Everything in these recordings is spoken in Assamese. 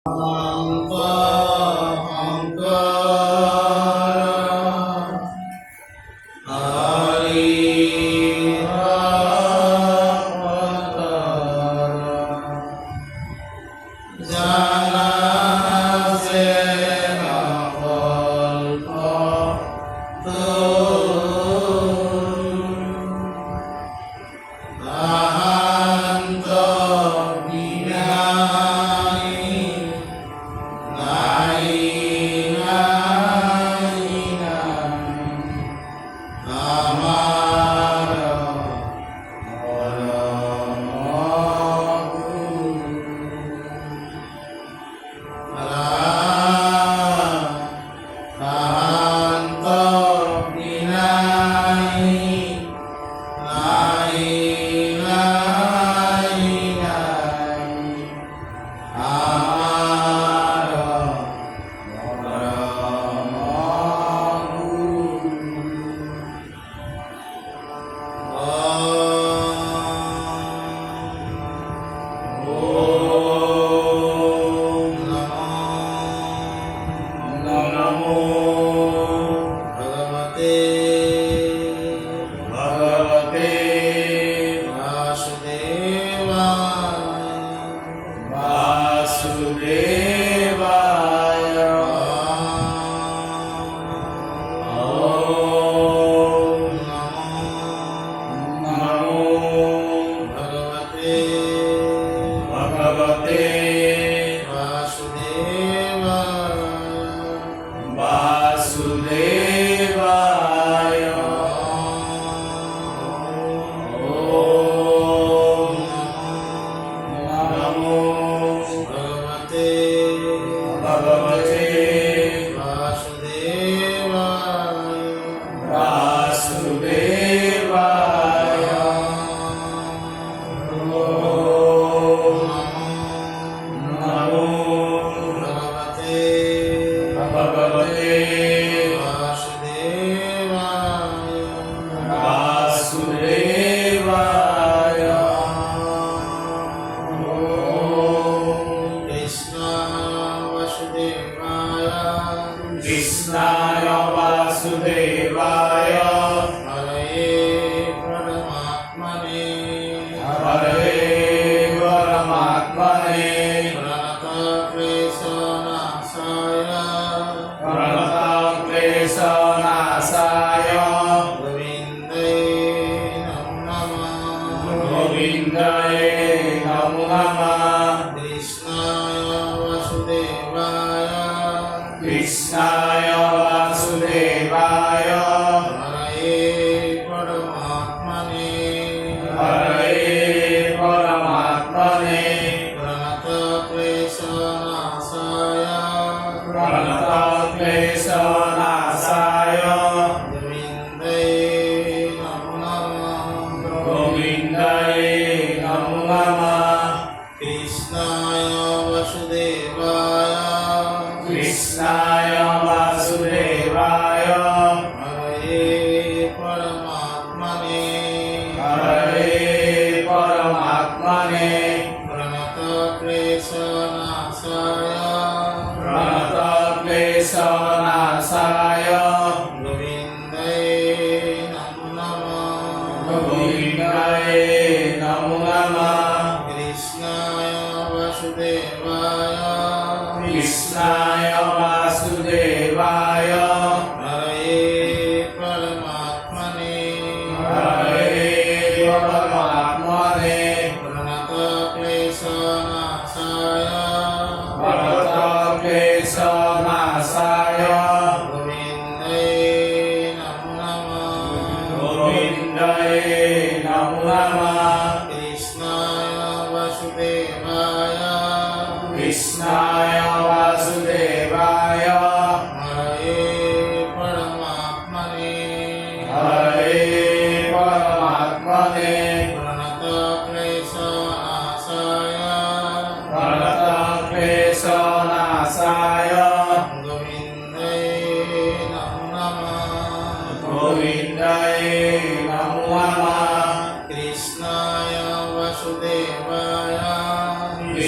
Krishna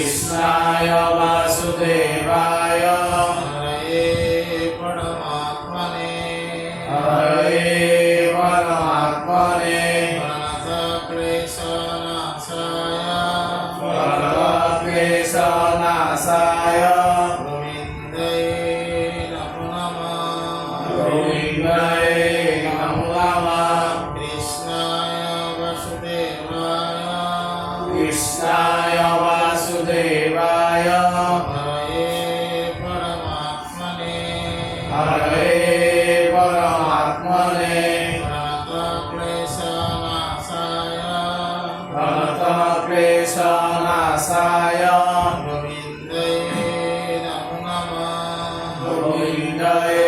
कृष्णाय वासुदेवाय हरये परमात्मने हरये परमात्मने प्रणतक्लेशनाशाय गोविन्दाय नमो नमः गोविन्दाय नमो नमः कृष्णाय वासुदेवाय कृष्णाय वासुदेवाय हरये परमात्मने हरये परमात्मने प्रणतक्लेशनाशाय गोविन्दाय नमो नमः गोविन्दाय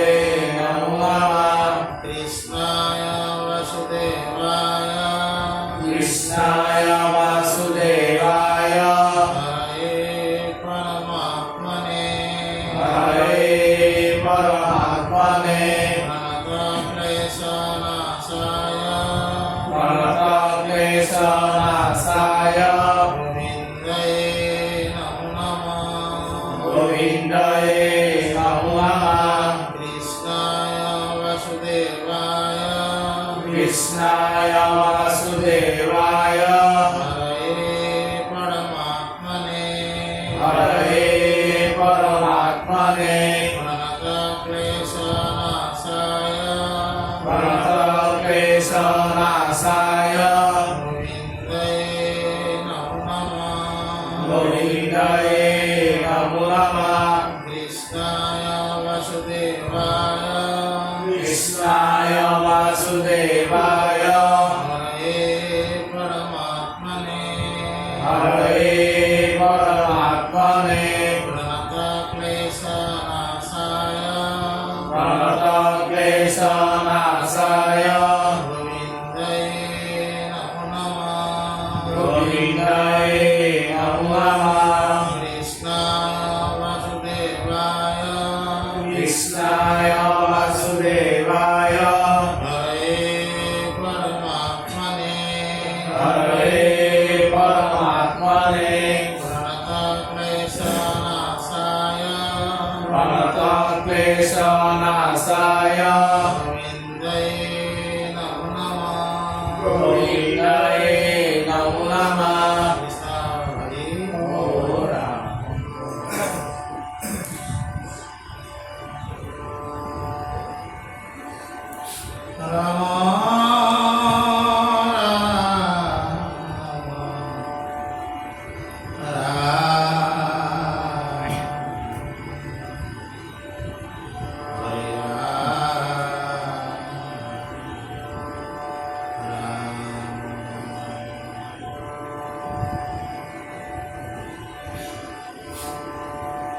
नमो नमः कृष्णाय वासुदेवाय कृष्णाय वासुदेवाय हरये परमात्मने हरये परमात्मने प्रणतक्लेशनाशाय गोविन्दाय नमो नमः गोविन्दाय नमो नमः कृष्णाय वासुदेवाय कृष्णाय वासुदेवाय हरये परमात्मने हरये परमात्मने प्रणतक्लेशनाशाय गोविन्दाय नमो नमः कृष्णाय वासुदेवाय कृष्णाय वासुदेवाय हरये परमात्मने हरये परमात्मने प्रणतक्लेशनाशाय गोविन्दाय नमो नमः कृष्णाय वासुदेवाय हरये परमात्मने प्रणतक्लेशनाशाय गोविन्दाय नमो नमः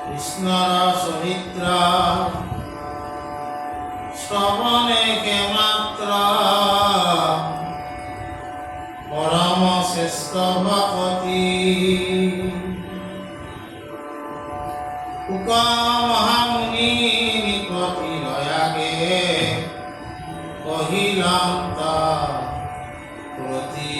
কৃষ্ণর সহিত্রা শ্রবণে কে মাত্র পরম শ্রেষ্ঠ ভকতি কুক মহামুনি নিকটি লয়াগে কহিলাম প্রতি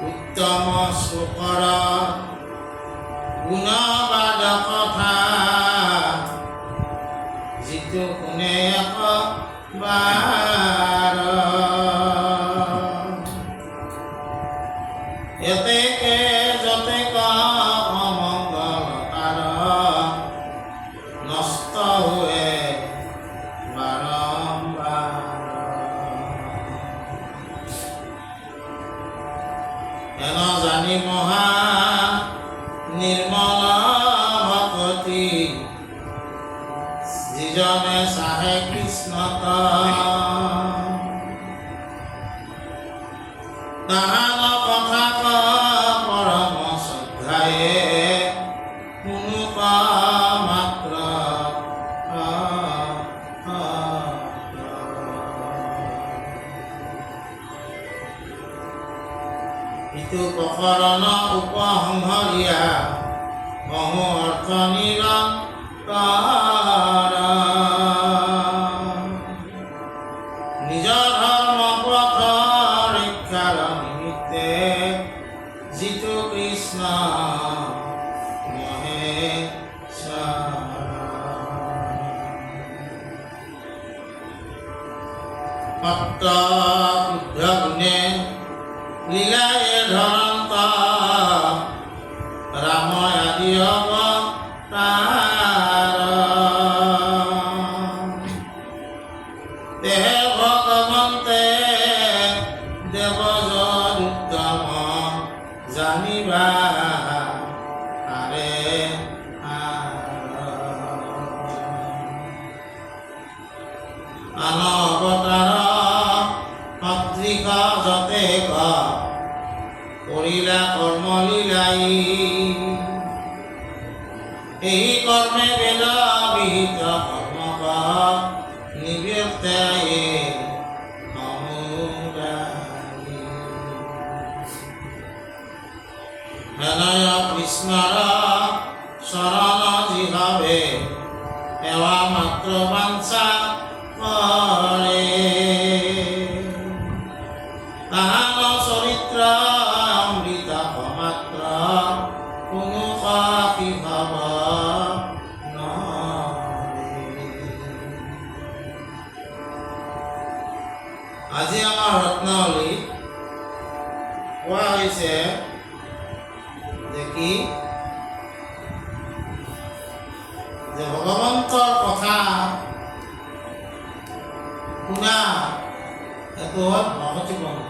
উত্তম সুকর গুণবাদ কথা যিটো শুনে একবাৰ এতেকে যতেক অমঙ্গলকাৰ নষ্ট हुए বাৰম্বাৰ এন জানি মহা নিৰ্মল ভকতি যিজনে চাহে কৃষ্ণত তাহান কথা পৰম শ্ৰদ্ধায়ে শুনো মাত্ৰ ইটো প্ৰকৰণ উপসংহৰীয়া বহু অৰ্থ নিৰন্তৰ নিজ ধৰ্ম পথ ভক্ত শুদ্ধ গুণে লীলায়ে ধৰন্ত ৰাম আদি অৱতাৰ দেহে ভগৱন্তে দেৱজৰ উত্তম জানিবা আৰে আন অৱতাৰ সদৃশ যতে কৰিলা কৰ্ম লীলাই এই কৰ্মে বেদ বিহিত কৰ্ম নিবৃত্তায়ে অনুদায়ী হেনয় কৃষ্ণৰ শৰণ জিভাৱে সেৱা মাত্ৰ বাঞ্ছা কৰে তাহান চৰিত্ৰ অমৃত মাত্ৰ কোনো সাক্ষী ভাৱ আজি আমাৰ ৰত্নাৱলী কোৱা হৈছে যে কি যে ভগৱন্তৰ কথা শুনা এইটো হ'ল ভকতি পন্থ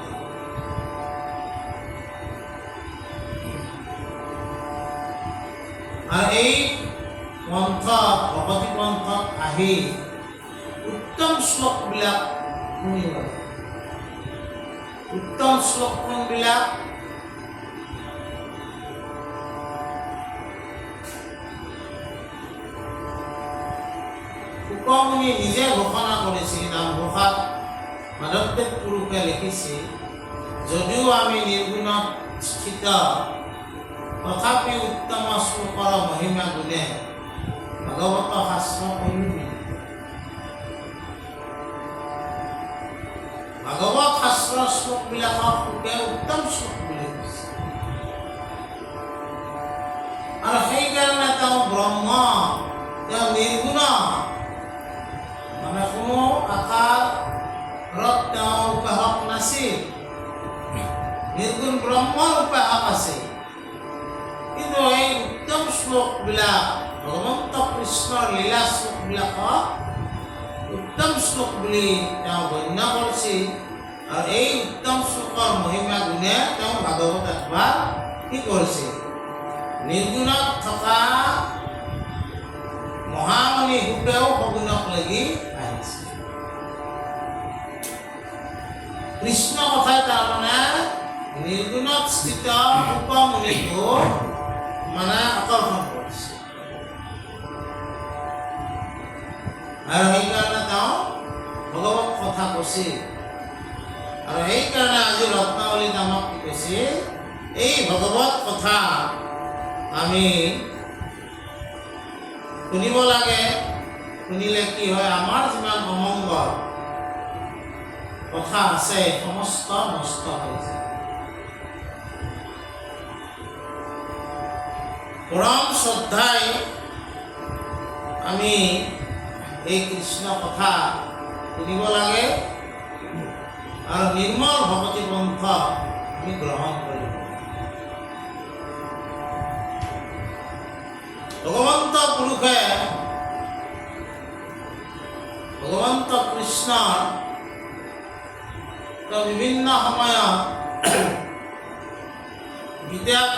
আৰু এই পন্থ ভকতি পন্থত আহি উত্তম শ্লোকবিলাক শুনিব উত্তম শ্লোক কোনবিলাক উপমুনি নিজে ঘোষণা কৰিছিল নামঘোষাত মাধৱদেৱ পুৰুষে লিখিছিল যদিও আমি নিৰ্গুণত স্থিত তথাপি উত্তম শ্লোকৰ মহিমা গুণে ভাগৱত শাস্ত্ৰ অনুমিত ভাগৱত শাস্ত্ৰৰ শ্লোকবিলাকক লোকে উত্তম শ্লোক বুলি কৈছে আৰু সেইকাৰণে তেওঁ ব্ৰহ্ম তেওঁ নিৰ্গুণ মানে কোনো আকাৰত তেওঁ উপাসক নাছিল নিৰ্গুণ ব্ৰহ্মৰ উপাসক আছিল কিন্তু এই উত্তম শ্লোকবিলাক ভগৱন্ত কৃষ্ণৰ লীলা শ্লোকবিলাকক উত্তম শ্লোক বুলি তেওঁ গণ্য কৰিছিল আৰু এই উত্তম শ্লোকৰ মহিমা গুণে তেওঁ ভাগৱত একবাৰ কি কৰিছিল নিৰ্গুণত থকা মহামণি ৰূপেও সগুণক লাগি আহিছিল কৃষ্ণ কথাই তাৰমানে নিৰ্গুণত স্থিত উপমুনিকো মানে আকৰ্ষণ কৰিছে আৰু সেইকাৰণে তেওঁ ভগৱত কথা কৈছিল আৰু সেইকাৰণে আজি ৰত্নাৱলী নামক কি কৈছিল এই ভগৱত কথা আমি শুনিব লাগে শুনিলে কি হয় আমাৰ যিমান অমংগল কথা আছে সমস্ত নষ্ট হৈ যায় পৰম শ্ৰদ্ধাই আমি এই কৃষ্ণ কথা শুনিব লাগে আৰু নিৰ্মল ভকতি পন্থ আমি গ্ৰহণ কৰিব ভগৱন্ত পুৰুষে ভগৱন্ত কৃষ্ণৰ বিভিন্ন সময়ত গীতাত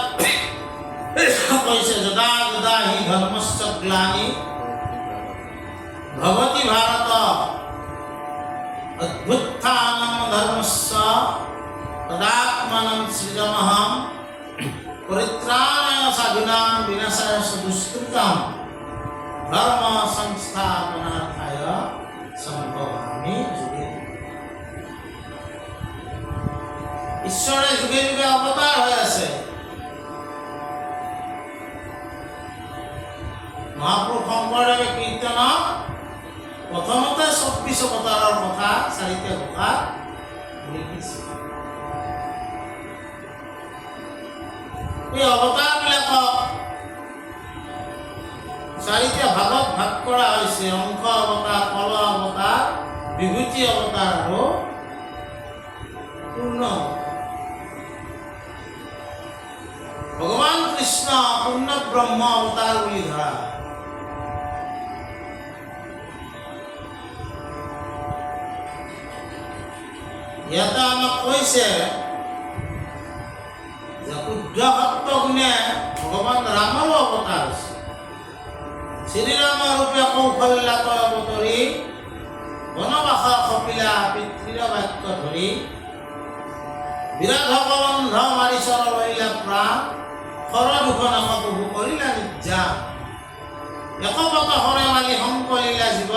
কৈছে যদা যদা হি ধৰ্মস্য গ্লানি ভৱতি ভাৰত অভ্যুত্থানম ধৰ্মস্য তদাত্মানম সৃজমহম পৰিত্ৰাণায় সাধুনাং বিনাশায় দুষ্কৃতম ধৰ্ম সংস্থাপনাৰ্থায় সম্ভবামি যুগে ঈশ্বৰে যুগে যুগে অবতাৰ হয়ে আছে মহাপুৰুষ শংকৰদেৱে কীৰ্তনত প্ৰথমতে ২৪ অৱতাৰৰ কথা ৪টা ঘোষা লিখিছে এই অৱতাৰবিলাকক ৪টা ভাগত ভাগ কৰা হৈছে অংশ অৱতাৰ কল অৱতাৰ বিভূতি অৱতাৰ আৰু পূৰ্ণ ভগৱান কৃষ্ণ পূৰ্ণ ব্ৰহ্ম অৱতাৰ বুলি ধৰা। ইয়াতে আমাক কৈছে যে শুদ্ধ সত্য গুণে ভগৱান ৰামৰো অৱতাৰ হৈছে। শ্ৰীৰামৰ ৰূপে কৌশল্যাত অৱতৰি বনবাস কপিলা পিতৃৰ বাক্য ধৰি বিৰাট কবন্ধ মাৰি চৰ লৰিলা প্ৰাণ সৰ দুখ নাম প্ৰভু কৰিলা নিৰ্যা একপত হৰে মালি সংকলিলা জীৱ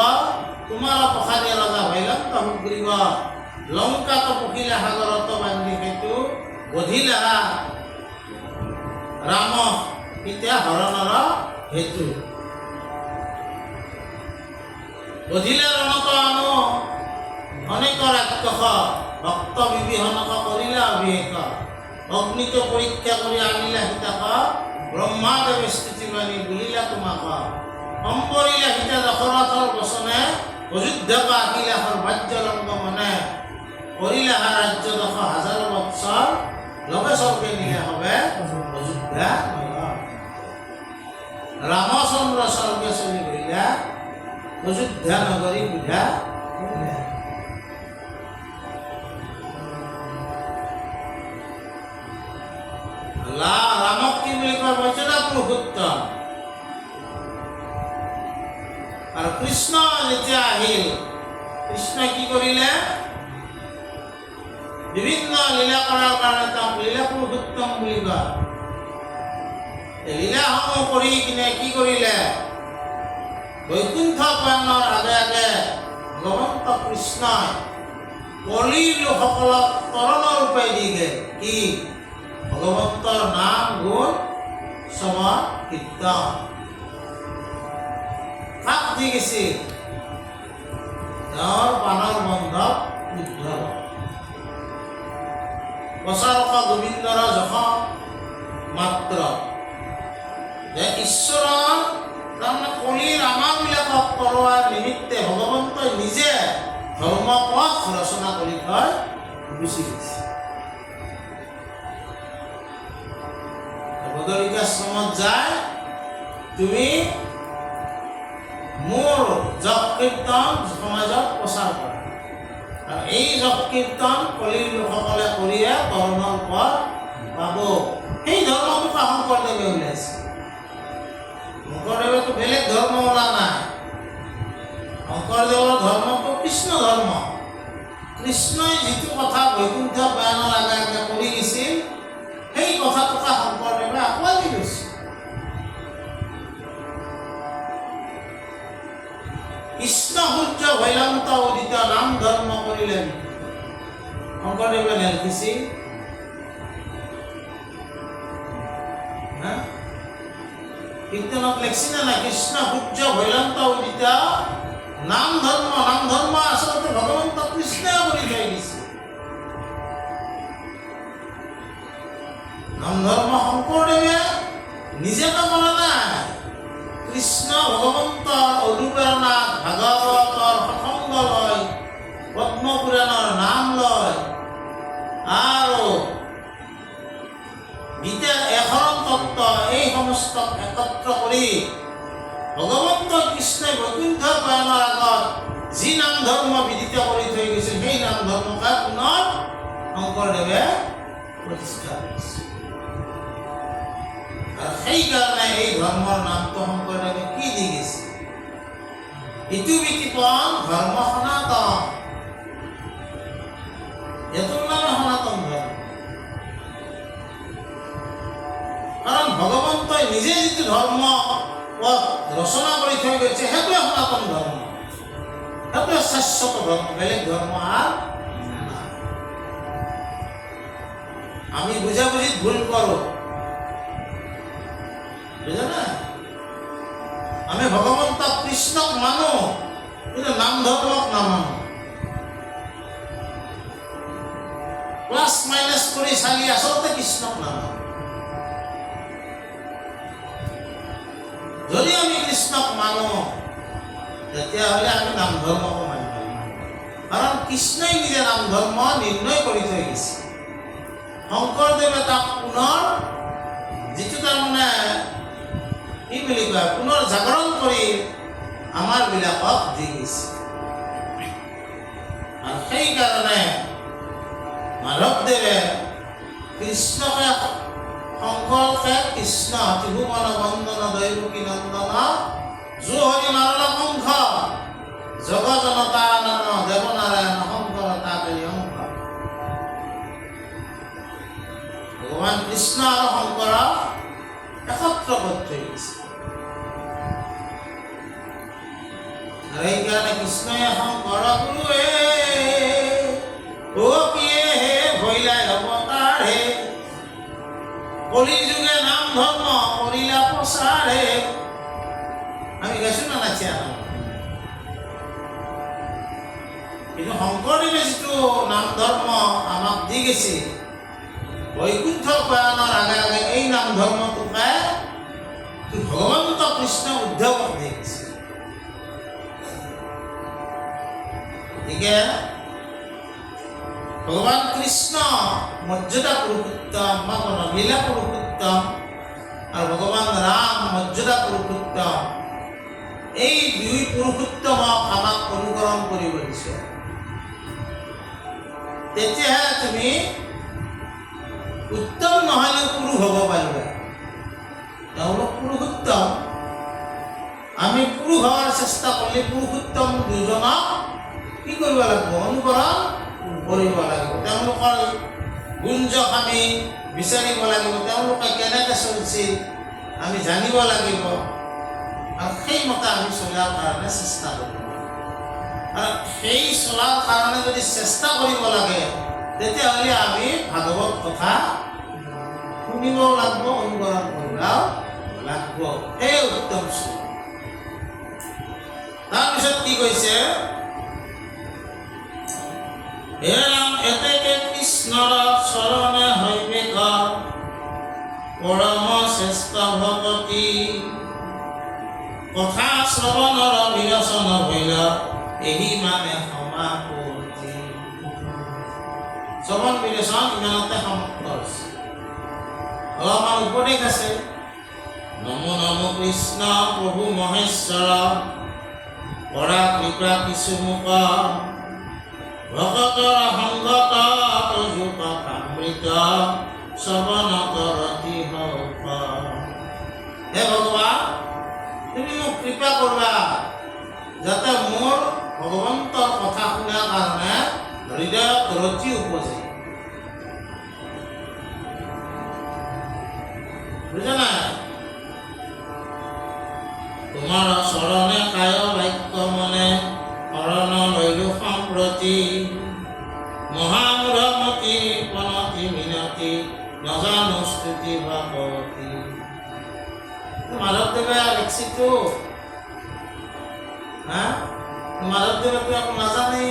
তোমাৰ প্ৰসাদে ৰজা ভৈলন্ত সুগ্ৰীৱ লংকাত পখিলা সাগৰত বান্ধি সেইটো বধিলা ৰাম এতিয়া হৰণৰ হেতু বধিলা ৰণত আনো অনেক ৰাক্ষস ভক্ত বিবিহনক কৰিলা অভিষেক অগ্নিক পৰীক্ষা কৰি আনিলা সীতাক ব্ৰহ্মাদেৱে স্থিতি মানি বুলিলা তোমাক সম্পৰিলা সীতা দশৰথৰ বচনে অযোধ্যাক আকিলা সৰ্বাজ্য লংগ মনে কৰিলা ৰাজ্য দশ হাজাৰ বৎসৰ লগে স্বৰ্গে নিলে হবে অযোধ্যা ৰামচন্দ্ৰ স্বৰ্গে চলি গইলা অযোধ্যা নগৰী বুধা ৰামক কি বুলি কয় মৰ্যাদা পুৰুষোত্তম। আৰু কৃষ্ণ যেতিয়া আহিল কৃষ্ণই কি কৰিলে বিভিন্ন লীলা কৰাৰ কাৰণে তেওঁক লীলা পুৰুষোত্তম বুলি কয়। লীলাসমূহ কৰি কিনে কি কৰিলে বৈকুণ্ঠ পুৰাণৰ আগে আগে ভগৱন্ত কৃষ্ণই কলিৰ লোকসকলক তৰণৰ ৰূপে দি গ'ল কি ভগৱন্তৰ নাম গুণ শ্ৰৱণ কীৰ্তন। কাক দি গৈছিল তেওঁৰ প্ৰাণৰ বন্ধক উদ্ধৱ প্ৰচাৰক গোবিন্দৰ যশ মাত্ৰ যে ঈশ্বৰৰ তাৰমানে কলিৰ আমাবিলাকক কৰোৱাৰ নিমিত্তে ভগৱন্তই নিজে ধৰ্মপথ ৰচনা কৰি থৈ গুচি গৈছে। বদৰিকাশ্ৰমত যায় তুমি মোৰ যশ কীৰ্তন সমাজত প্ৰচাৰ কৰা আৰু এই যশ কীৰ্তন কলিৰ লোকসকলে কৰিয়ে তৰণৰ পথ পাব। সেই ধৰ্মটোক শংকৰদেৱে উলিয়াইছে। শংকৰদেৱেতো বেলেগ ধৰ্ম ওলা নাই। শংকৰদেৱৰ ধৰ্মটো কৃষ্ণ ধৰ্ম। কৃষ্ণই যিটো কথা বৈকুণ্ঠ পুৰাণৰ আগে আগে কৰি গৈছিল সেই কথাটোকে শংকৰদেৱে আঁকোৱালি লৈছে। কৃষ্ণ সূৰ্য ভৈলন্ত উদিত নাম ধৰ্ম কৰিলে শংকৰদেৱে লিখিছিল। কীৰ্তনত লিখছি না নাই কৃষ্ণ সূৰ্য ভৈলন্ত উদিত নাম ধৰ্ম আচলতে ভগৱন্ত কৃষ্ণই কৰি থৈ দিছে। নাম ধৰ্ম শংকৰদেৱে নিজে কৰা নাই। কৃষ্ণ ভগৱন্তৰ অনুপ্ৰেৰণাত ভাগৱতৰ সৎসংগ লয় পদ্ম পুৰাণৰ নাম লয় আৰু গীতাৰ এশৰণ তত্ত্ব এই সমস্ত একত্ৰ কৰি ভগৱন্ত কৃষ্ণই বৈকুণ্ঠ পুৰাণৰ আগত যি নাম ধৰ্ম বিদিত কৰি থৈ গৈছিল সেই নাম ধৰ্মকে পুনৰ শংকৰদেৱে প্ৰতিষ্ঠা কৰিছে। আৰু সেইকাৰণে এই ধৰ্মৰ নামটো শংকৰদেৱে কি দি গৈছে ইটো বিকিপন ধৰ্ম সনাতন। এইটোৰ নামে সনাতন ধৰ্ম। কাৰণ ভগৱন্তই নিজে যিটো ধৰ্ম পথ ৰচনা কৰি থৈ গৈছে সেইটোৱে সনাতন ধৰ্ম, সেইটোৱে শাশ্বত ধৰ্ম। বেলেগ ধৰ্ম আৰু নাই। আমি বুজাবুজিত ভুল কৰোঁ, বুজা নাই? আমি ভগৱন্ত কৃষ্ণক মানো কিন্তু নাম ধৰ্মক নামানো। প্লাছ মাইনাছ কৰি চালি আচলতে কৃষ্ণক নামানো। যদি আমি কৃষ্ণক মানো তেতিয়াহ'লে আমি নাম ধৰ্মকো মানিব লাগিব। কাৰণ কৃষ্ণই নিজে নাম ধৰ্ম নিৰ্ণয় কৰি থৈ গৈছে। শংকৰদেৱে তাক পুনৰ যিটো তাৰমানে কি বুলি কয় পুনৰ জাগৰণ কৰি আমাৰ বিলাকক দি গৈছে। আৰু সেইকাৰণে মাধৱদেৱে কৃষ্ণকে শংকৰকে কৃষ্ণ ত্ৰিভুৱন বন্দন দৈৱকী নন্দন জুহৰি মাৰল কংস জগজনতানন দেৱনাৰায়ণ শংকৰ তাকেৰি অংশ। ভগৱান কৃষ্ণ আৰু শংকৰক একত্ৰ কৰি থৈ গৈছে। আৰু সেইকাৰণে কৃষ্ণই শংকৰ গুৰুৱে অ কিয়ে হে ভৈলাই অৱতাৰ হে কলি যুগে নাম ধৰ্ম কৰিলা প্ৰচাৰ হে। আমি গাইছো না নাচি কিন্তু শংকৰদেৱে যিটো নাম ধৰ্ম আমাক দি গৈছে বৈকুণ্ঠ প্ৰয়াণৰ আগে আগে এই নাম ধৰ্মটোকে ভগৱন্ত কৃষ্ণ উদ্ধৱক দি গৈছে। গতিকে ভগৱান কৃষ্ণ মৰ্যাদা পুৰুষোত্তম বা লীলা পুৰুষোত্তম আৰু ভগৱান ৰাম মৰ্যাদা পুৰুষোত্তম, এই দুই পুৰুষোত্তমক আমাক অনুকৰণ কৰিব দিছে। তেতিয়াহে তুমি উত্তম নহলেও পুৰুষ হ'ব পাৰিবা। তেওঁলোক পুৰুষোত্তম, আমি পুৰুষ হোৱাৰ চেষ্টা কৰিলে পুৰুষোত্তম দুজনক কি কৰিব লাগিব? অনুকৰণ কৰিব লাগিব। তেওঁলোকৰ গুঞ্জক আমি বিচাৰিব লাগিব, তেওঁলোকে কেনেকৈ চলিছিল আমি জানিব লাগিব আৰু সেইমতে আমি চলাৰ কাৰণে চেষ্টা কৰিব লাগিব। আৰু সেই চলাৰ কাৰণে যদি চেষ্টা কৰিব লাগে তেতিয়াহ'লে আমি ভাগৱত কথা শুনিব লাগিব, অনুকৰণ কৰিব লাগিব। সেই উত্তম শ্লোক। তাৰপিছত কি কৈছে? হে ৰাম এতেকে কৃষ্ণৰ চৰণে হৈবে পৰম শ্ৰেষ্ঠ ভকতি কথা শ্ৰৱণৰ বিৰচন হৈল এহি মানে সমাপতি। শ্ৰৱণ বিৰচন ইমানতে সমাপ্ত হৈছে। অলপমান উপদেশ আছে। নমো নমো কৃষ্ণ প্ৰভু মহেশ্বৰ পৰা কৃপা কিছু মোক ভকতৰ সংগত যুগ কামৃত শ্ৰৱণ কৰতি হওক। হে ভগৱান, তুমি মোক কৃপা কৰিবা যাতে মোৰ ভগৱন্তৰ কথা শুনাৰ কাৰণে হৃদয়ত ৰতি উপজে। বুজা নাই? তোমাৰ চৰণে কায় বাক্য মনে শৰণ লৈলো সম্প্ৰতি মহামূঢ়মতি পনতি মিনতি নজানো স্তুতি ভাগৱতী। মাধৱদেৱে লিখিছো মাধৱদেৱেতো একো নাজানে,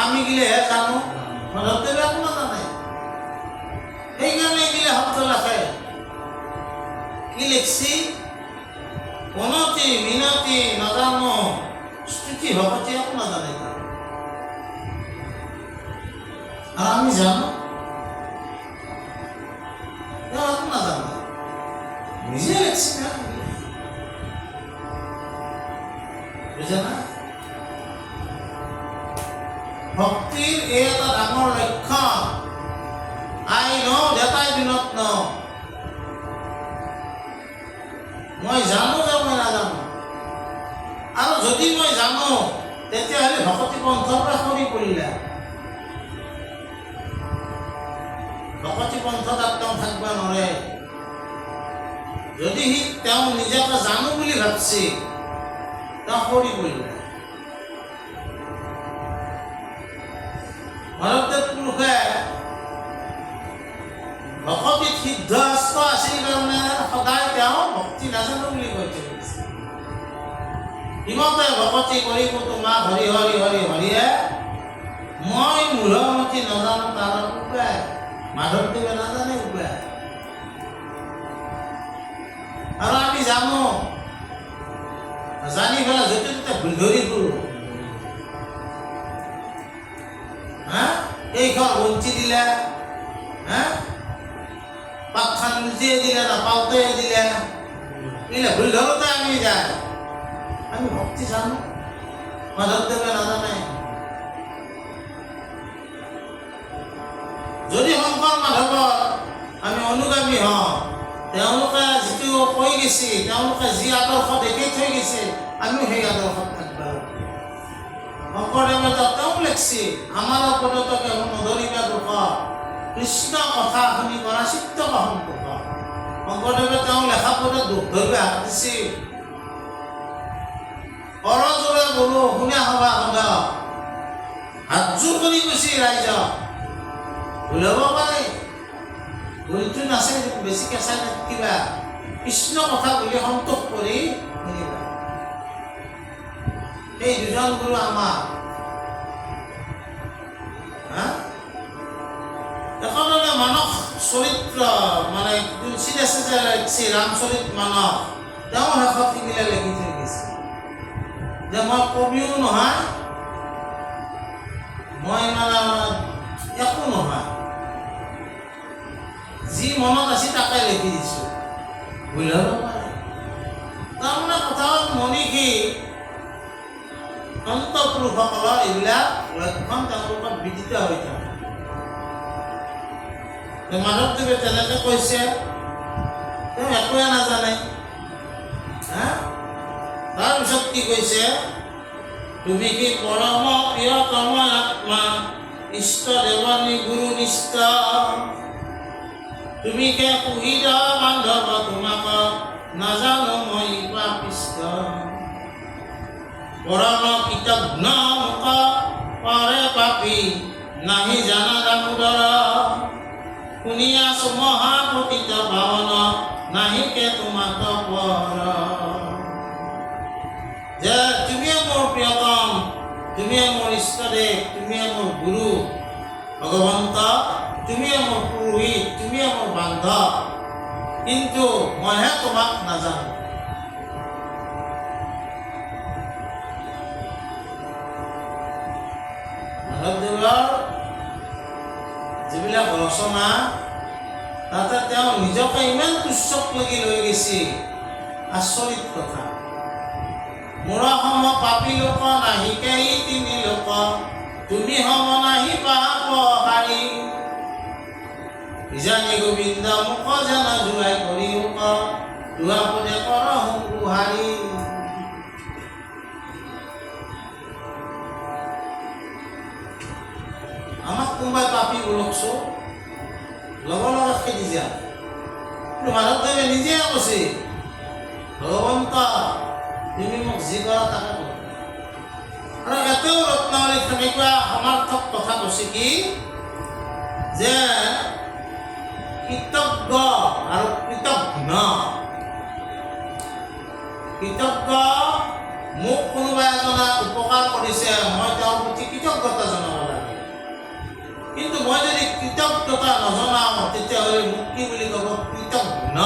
আমি গিলেহে জানো। মাধৱদেৱে একো নাজানে, সেইকাৰণে গিলে শব্দ লেখে। কি লিখছি? পনতি মিনতি নাজানো স্তুতি ভকতি একো নাজানে। আর আমি জানো একো নাজানো, নিজে লিখছি না। বুঝে না? ভক্তিৰ এই এটা ডাঙৰ লক্ষণ। I know that I do not know. মই জানো যে মই নাজানো। আৰু যদি মই জানো তেতিয়াহ'লে ভকতি পন্থৰ পৰা সৰি পৰিলা। ভকতি পন্থত একদম থাকিব নোৱাৰে। যদি সি তেওঁ নিজকে জানো বুলি ভাবছি তেওঁ সৰি পৰিলা। মাধৱদেৱ পুৰুষে ভকতিত সিদ্ধহস্ত আছিল কাৰণে সদায় তেওঁ ভক্তি নাজানো বুলি কৈ থৈ গৈছে। ইমতে ভকতি কৰিব তোমাক হৰি হৰি হৰি হৰিয়ে মই মূঢ়মতি নাজানো তাৰ উপায়। মাধৱদেৱে নাজানে উপায়। আৰু আমি জানো, জানি পেলাই য'তে ত'তে ভুল ধৰি ফুৰো। এই ঘর বঞ্চি দিলে, হ্যাঁ পাকখান উল্টিয়ে দিলে না পাল্টে দিলে, এগুলা ভুল ধরতে আমি যাই। আমি ভক্তি জানো, মাধবদেবে নাজানে। যদি শংকৰ মাধৱৰ আমি অনুগামী হওঁ, তেওঁলোকে যিটো কৈ গৈছে, তেওঁলোকে যি আদৰ্শ দেখি থৈ গৈছে, আমিও সেই আদৰ্শত থাকিব লাগিব। শংকৰদেৱে তেওঁ লিখছি, আমাৰ পদত কেৱল নধৰিবা দুখ, কৃষ্ণ কথা শুনি কৰা চিত্ত সন্তোষ। শংকৰদেৱে তেওঁ লেখা পদত দুখ ধৰিব দিছে, কৰজোৰে বোলো শুনে সভা সদা, হাতযোৰ কৰি কৈছে ৰাইজক। ভুল হ'ব পাৰে, ভুলটো নাছে, বেছি কেঁচা কিবা কৃষ্ণ কথা বুলি সন্তোষ কৰি শুনিবা। সেই দুজন গুৰু আমাৰ। একেদৰে মানস চৰিত্ৰ, মানে তুলসীদাসে যে লিখছি ৰামচৰিত মানস, তেওঁ শেষত সিগিলা লিখি থৈ গৈছে যে মই কবিও নহয়, মই মানে একো নহয়, যি মনত আছে তাকে লিখি দিছোঁ। ভুল হ'ব পাৰে। তাৰমানে কথা হ'ল মনীষী সন্তপুৰুষসকলৰ এইবিলাক লক্ষণ তেওঁলোকৰ বিদিত হৈ থাকে। মাধৱদেৱে তেনেকৈ কৈছে, তেওঁ একোৱে নাজানে। তাৰপিছত কি কৈছে, তুমি কি পৰম প্ৰিয়তম আত্মা, ইষ্ট দেৱানী গুৰু নিষ্ঠ, তুমি কে কুহিদ বান্ধৱ, তোমাক নাজানো মই পাপিষ্ঠ, পৰম কৃতঘ্ন মুখ পাৰে পাপী, নাহি জানা দামোদৰ, শুনিয়া মহাপতিত ভাৱন, নাহিকে তোমাক পৰ। যে তুমিয়ে মোৰ প্ৰিয়তম, তুমিয়ে মোৰ ইষ্টদেৱ, তুমিয়ে মোৰ গুৰু ভগৱন্ত, তুমিয়ে মোৰ পুৰোহিত, তুমিয়ে মোৰ বান্ধৱ, কিন্তু মইহে তোমাক নাজানো। মাধৱদেৱৰ যিবিলাক ৰচনা, তাতে তেওঁ নিজকে ইমান তুচ্ছক লাগি লৈ গৈছে, আচৰিত কথা। মোৰ সম পাপী লোক নাহিকে ই তিনি লোক, তুমি সম নাহি পাপ হাৰি, জানি গোবিন্দ মুখ যেন জোৰাই কৰি মোক, দুৱা পদে কৰ গুহাৰি। আমাক কোনোবাই পাপী ওলকছো, লগে লগে খেদি যায়। কিন্তু মাধৱদেৱে নিজে কৈছে, ভগৱন্ত তুমি মোক যি কৰা তাকে কৰা। আৰু এটাও ৰত্নাৱলীত তেনেকুৱা সমাৰ্থক কথা কৈছে কি, যে কৃতজ্ঞ আৰু কৃতঘ্ন। কৃতজ্ঞ, মোক কোনোবা এজনে উপকাৰ কৰিছে, মই তেওঁৰ প্ৰতি কৃতজ্ঞতা জনাব লাগে। কিন্তু মই যদি কৃতজ্ঞতা নজনাওঁ, তেতিয়াহ'লে মোক কি বুলি ক'ব, কৃতঘ্ন।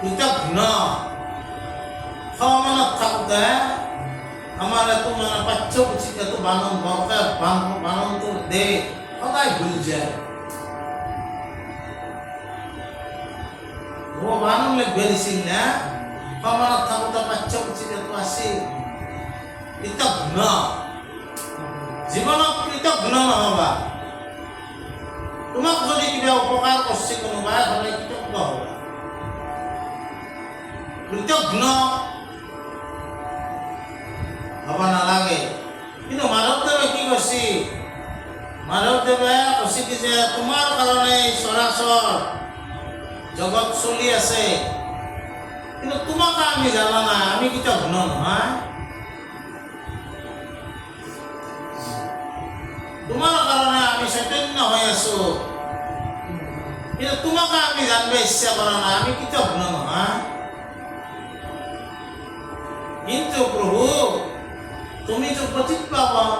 কৃতঘ্ন সমানত থাকোঁতে আমাৰ এইটো মানে পাঠ্যপুথিত এইটো বানন বৰকে বাননটো দে সদায় ভুল যায়। বানন লিখিব দিছিল না, সমানত থাকোঁতে পাঠ্যপুথিত এইটো আছিল। কৃতঘ্ন, জীৱনত কৃতঘ্ন নহবা। তোমাক যদি কিবা উপকাৰ কৰিছে কোনোবাই, সদায় কৃতজ্ঞ হ'বা। কৃতঘ্ন হ'ব নালাগে। কিন্তু মাধৱদেৱে কি কৈছে, মাধৱদেৱে কৈছে কি যে তোমাৰ কাৰণে চৰাচৰ জগত চলি আছে, কিন্তু তোমাক আমি জানা নাই, আমি কৃতঘ্ন নহয়। তোমাৰ কাৰণে আমি চৈতন্য হৈ আছো, কিন্তু তোমাক আমি জানিব ইচ্ছা কৰা নাই, আমি কৃতঘ্ন নহয়। কিন্তু প্ৰভু তুমিতো পতিত পাৱন,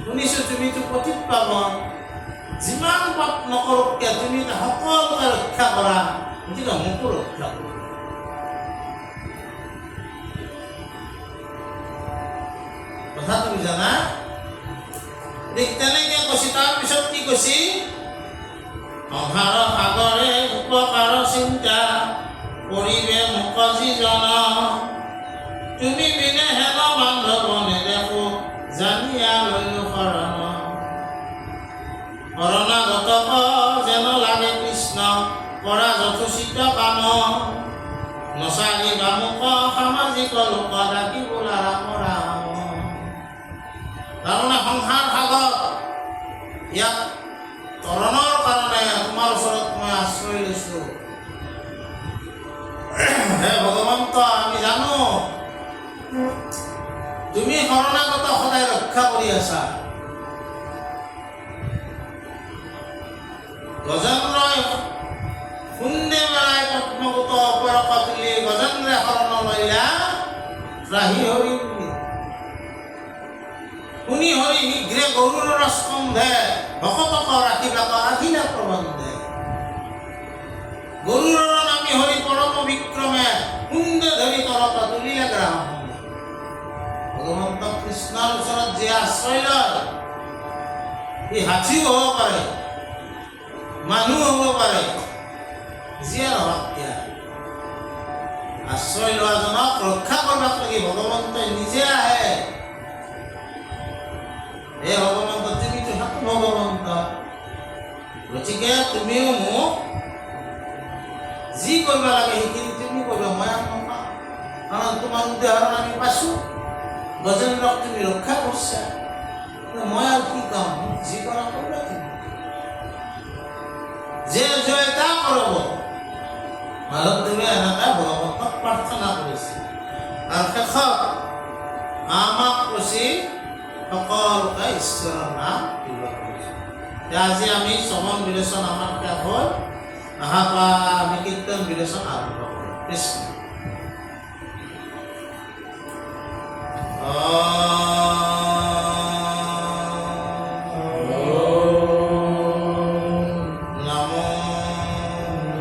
শুনিছো তুমিতো পতিত পাৱন, যিমান পাপ নকৰোঁ কিয় তুমি সকলোকে ৰক্ষা কৰা, গতিকে মোকো ৰক্ষা কৰা। ঠিক তেনেকে কৈছে তাৰপিছত কি কৈছে সংসাৰ সাগৰে উপকাৰ চিন্তা কৰিবে মোক যিজন তুমি বিনে হেন বান্ধৱ নেদেখো জানিয়া লৈলো শৰণ শৰণাগত যেন লাগে কৃষ্ণ কৰা যথোচিত কাম নচাৰি বামুক সামাজিক লোক ডাকি বোলা ৰাম ৰাম তাৰমানে সংসাৰ সাগৰ ইয়াক তৰণৰ কাৰণে তোমাৰ ওচৰত মই আশ্ৰয় লৈছোঁ হে ভগৱন্ত আমি জানো তুমি শৰণাগত সদায় ৰক্ষা কৰি আছা গজেন্দ্ৰই শূন্যে মেলাই পদ্মগত অপৰক তুলি গজেন্দ্ৰে শৰণ লইলা ত্ৰাহি হৰি শুনি হৰি শীঘ্ৰে গৰুৰৰ স্কন্ধে ভকতক ৰাখিবাক ৰাখিলা প্ৰবন্ধে গৰুৰৰ নামি হৰি পৰম বিক্ৰমে কুন্দে ধৰি তৰক তুলিলে গ্ৰাম ভগৱন্ত কৃষ্ণৰ ওচৰত যে আশ্ৰয় লয় সি হাতীও হ'ব পাৰে মানুহ হ'ব পাৰে যিয়ে নহওক কিয় আশ্ৰয় লোৱাজনক ৰক্ষা কৰিবাক লাগি ভগৱন্তই নিজে আহে হে ভগৱন্ত তুমিতো হাত ভগৱন্ত গতিকে তুমিও মোক যি কৰিব লাগে সেইখিনি তুমি কৰিবা মই নপাওঁ কাৰণ তোমাৰ উদাহৰণ আমি পাইছোঁ গজেন্দ্ৰক তুমি ৰক্ষা কৰিছা মই আৰু কি কাম যি কৰা কৰিবা তুমি যে জয় তা কৰিব মাধৱদেৱে এনেকৈ ভগৱন্তক প্ৰাৰ্থনা কৰিছে আৰু শেষত আমাক কৈছে সকলোকে ঈশ্বৰৰ নাম দিব কৰিছে আজি আমি শ্ৰৱণ বিলোচন আমাৰ শেষ হ'ল অহা পৰা আমি কীৰ্তন বিলোচন আৰম্ভ কৰোঁ কৃষ্ণ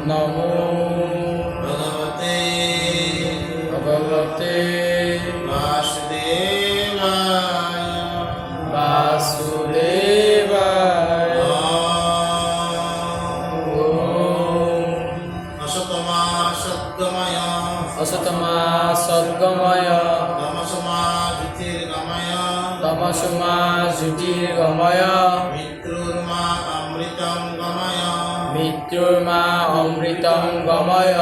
নমো ভগৱতে বাসুদেৱায় অসতমা সদ্গময় তমসমা জ্যোতিৰ্গময় মৃত্যুৰ্মা অমৃতং গময়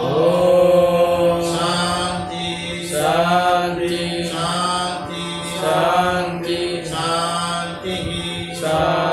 ওম শান্তি শান্তি শান্তি শান্তি শান্তি শান্তি